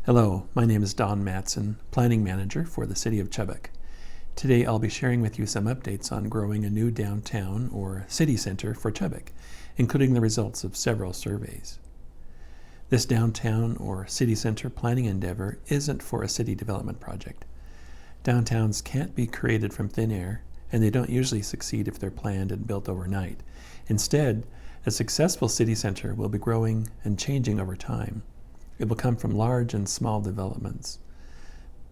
Hello, my name is Don Matson, Planning Manager for the City of Chubbuck. Today I'll be sharing with you some updates on growing a new downtown or city center for Chubbuck, including the results of several surveys. This downtown or city center planning endeavor isn't for a city development project. Downtowns can't be created from thin air, and they don't usually succeed if they're planned and built overnight. Instead, a successful city center will be growing and changing over time. It will come from large and small developments,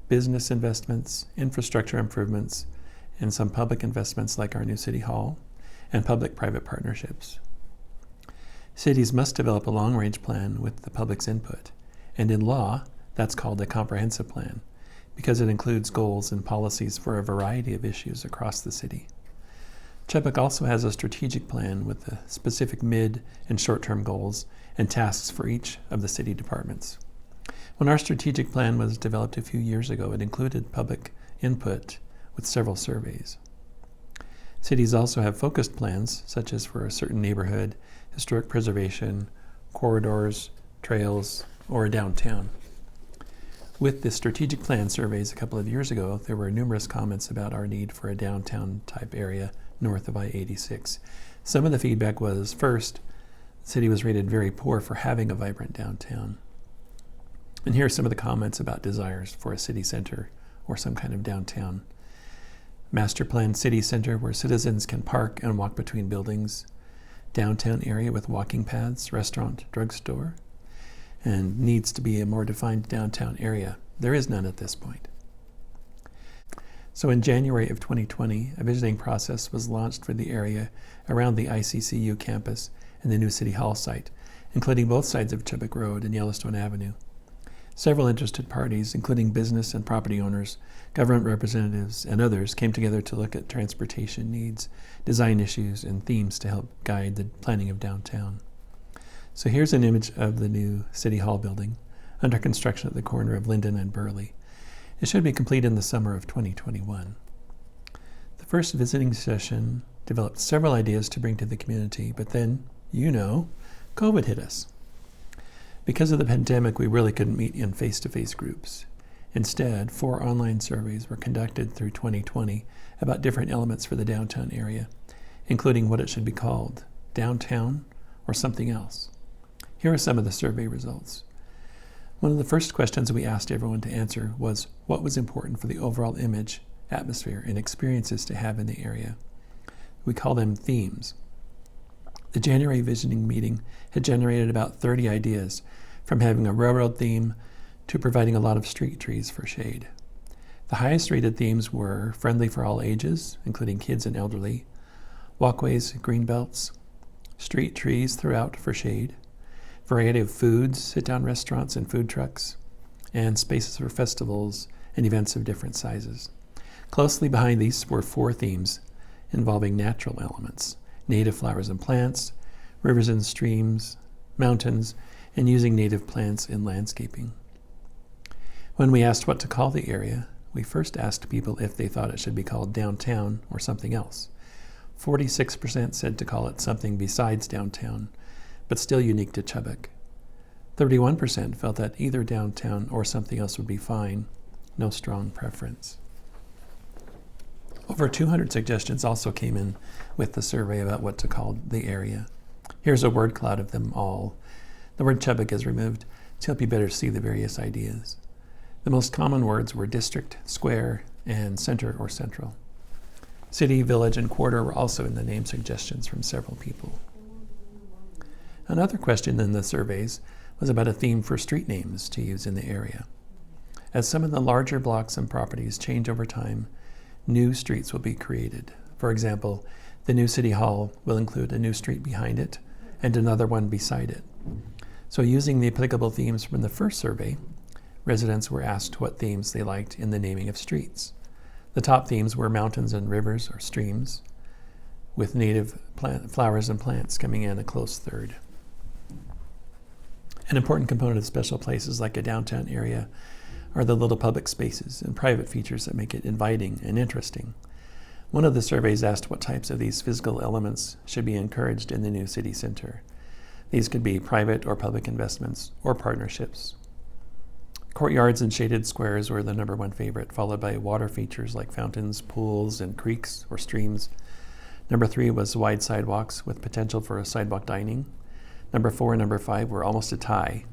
business investments, infrastructure improvements, and some public investments like our new City Hall, and public-private partnerships. Cities must develop a long-range plan with the public's input, and in law, that's called a comprehensive plan, because it includes goals and policies for a variety of issues across the city. Chubbuck also has a strategic plan with the specific mid- and short-term goals and tasks for each of the city departments. When our strategic plan was developed a few years ago, it included public input with several surveys. Cities also have focused plans, such as for a certain neighborhood, historic preservation, corridors, trails, or a downtown. With the strategic plan surveys a couple of years ago, there were numerous comments about our need for a downtown type area north of I-86. Some of the feedback was, first, the city was rated very poor for having a vibrant downtown. And here are some of the comments about desires for a city center or some kind of downtown. Master planned city center where citizens can park and walk between buildings. Downtown area with walking paths, restaurant, drugstore. And needs to be a more defined downtown area. There is none at this point. So in January of 2020, a visiting process was launched for the area around the ICCU campus and the new City Hall site, including both sides of Chubbuck Road and Yellowstone Avenue. Several interested parties, including business and property owners, government representatives, and others, came together to look at transportation needs, design issues, and themes to help guide the planning of downtown. So here's an image of the new City Hall building, under construction at the corner of Linden and Burley. It should be complete in the summer of 2021. The first visiting session developed several ideas to bring to the community, but then, COVID hit us. Because of the pandemic, we really couldn't meet in face-to-face groups. Instead, 4 online surveys were conducted through 2020 about different elements for the downtown area, including what it should be called, downtown or something else. Here are some of the survey results. One of the first questions we asked everyone to answer was what was important for the overall image, atmosphere, and experiences to have in the area. We call them themes. The January visioning meeting had generated about 30 ideas, from having a railroad theme to providing a lot of street trees for shade. The highest rated themes were friendly for all ages, including kids and elderly, walkways, green belts, street trees throughout for shade, variety of foods, sit-down restaurants and food trucks, and spaces for festivals and events of different sizes. Closely behind these were 4 themes involving natural elements, native flowers and plants, rivers and streams, mountains, and using native plants in landscaping. When we asked what to call the area, we first asked people if they thought it should be called downtown or something else. 46% said to call it something besides downtown, but still unique to Chubbuck. 31% felt that either downtown or something else would be fine, no strong preference. Over 200 suggestions also came in with the survey about what to call the area. Here's a word cloud of them all. The word Chubbuck is removed to help you better see the various ideas. The most common words were district, square, and center or central. City, village, and quarter were also in the name suggestions from several people. Another question in the surveys was about a theme for street names to use in the area. As some of the larger blocks and properties change over time, new streets will be created. For example, the new City Hall will include a new street behind it and another one beside it. So using the applicable themes from the first survey, residents were asked what themes they liked in the naming of streets. The top themes were mountains and rivers or streams, with native flowers and plants coming in a close third. An important component of special places like a downtown area are the little public spaces and private features that make it inviting and interesting. One of the surveys asked what types of these physical elements should be encouraged in the new city center. These could be private or public investments or partnerships. Courtyards and shaded squares were the number one favorite, followed by water features like fountains, pools, and creeks or streams. Number 3 was wide sidewalks with potential for sidewalk dining. Number 4 and number 5 were almost a tie,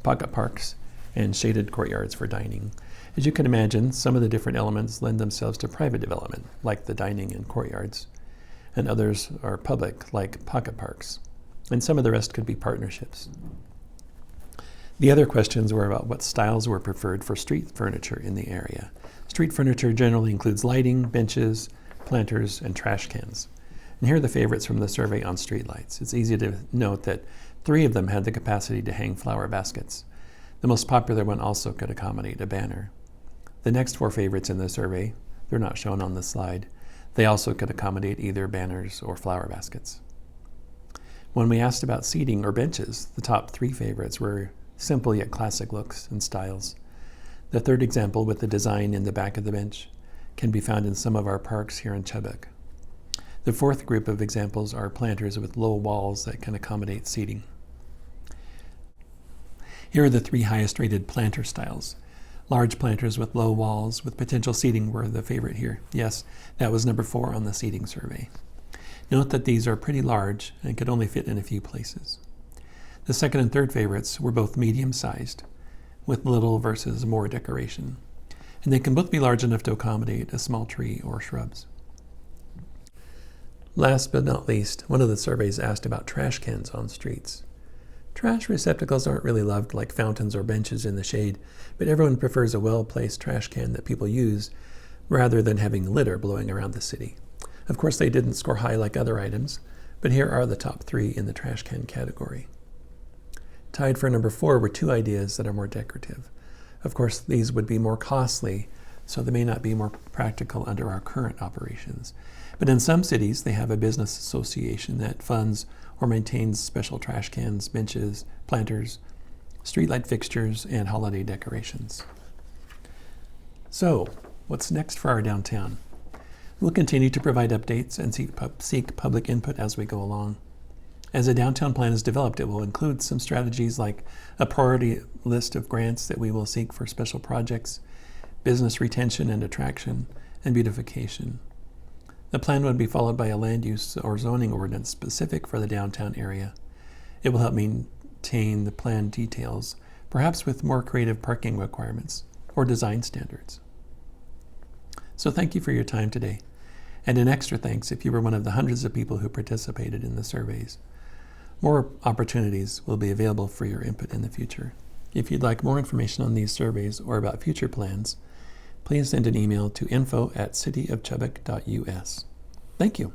pocket parks and shaded courtyards for dining. As you can imagine, some of the different elements lend themselves to private development, like the dining and courtyards, and others are public, like pocket parks. And some of the rest could be partnerships. The other questions were about what styles were preferred for street furniture in the area. Street furniture generally includes lighting, benches, planters, and trash cans. And here are the favorites from the survey on streetlights. It's easy to note that 3 of them had the capacity to hang flower baskets. The most popular one also could accommodate a banner. The next 4 favorites in the survey, they're not shown on the slide. They also could accommodate either banners or flower baskets. When we asked about seating or benches, the top 3 favorites were simple yet classic looks and styles. The third example, with the design in the back of the bench, can be found in some of our parks here in Chubbuck. The fourth group of examples are planters with low walls that can accommodate seating. Here are the 3 highest rated planter styles. Large planters with low walls with potential seating were the favorite here. Yes, that was number 4 on the seating survey. Note that these are pretty large and could only fit in a few places. The second and third favorites were both medium-sized, with little versus more decoration, and they can both be large enough to accommodate a small tree or shrubs. Last but not least, one of the surveys asked about trash cans on streets. Trash receptacles aren't really loved like fountains or benches in the shade, but everyone prefers a well-placed trash can that people use rather than having litter blowing around the city. Of course, they didn't score high like other items, but here are the top 3 in the trash can category. Tied for number 4 were 2 ideas that are more decorative. Of course, these would be more costly, so they may not be more practical under our current operations. But in some cities, they have a business association that funds or maintains special trash cans, benches, planters, streetlight fixtures, and holiday decorations. So, what's next for our downtown? We'll continue to provide updates and seek public input as we go along. As a downtown plan is developed, it will include some strategies like a priority list of grants that we will seek for special projects, business retention and attraction, and beautification. The plan would be followed by a land use or zoning ordinance specific for the downtown area. It will help maintain the plan details, perhaps with more creative parking requirements or design standards. So thank you for your time today, and an extra thanks if you were one of the hundreds of people who participated in the surveys. More opportunities will be available for your input in the future. If you'd like more information on these surveys or about future plans, please send an email to info@cityofchubbuck.us. Thank you.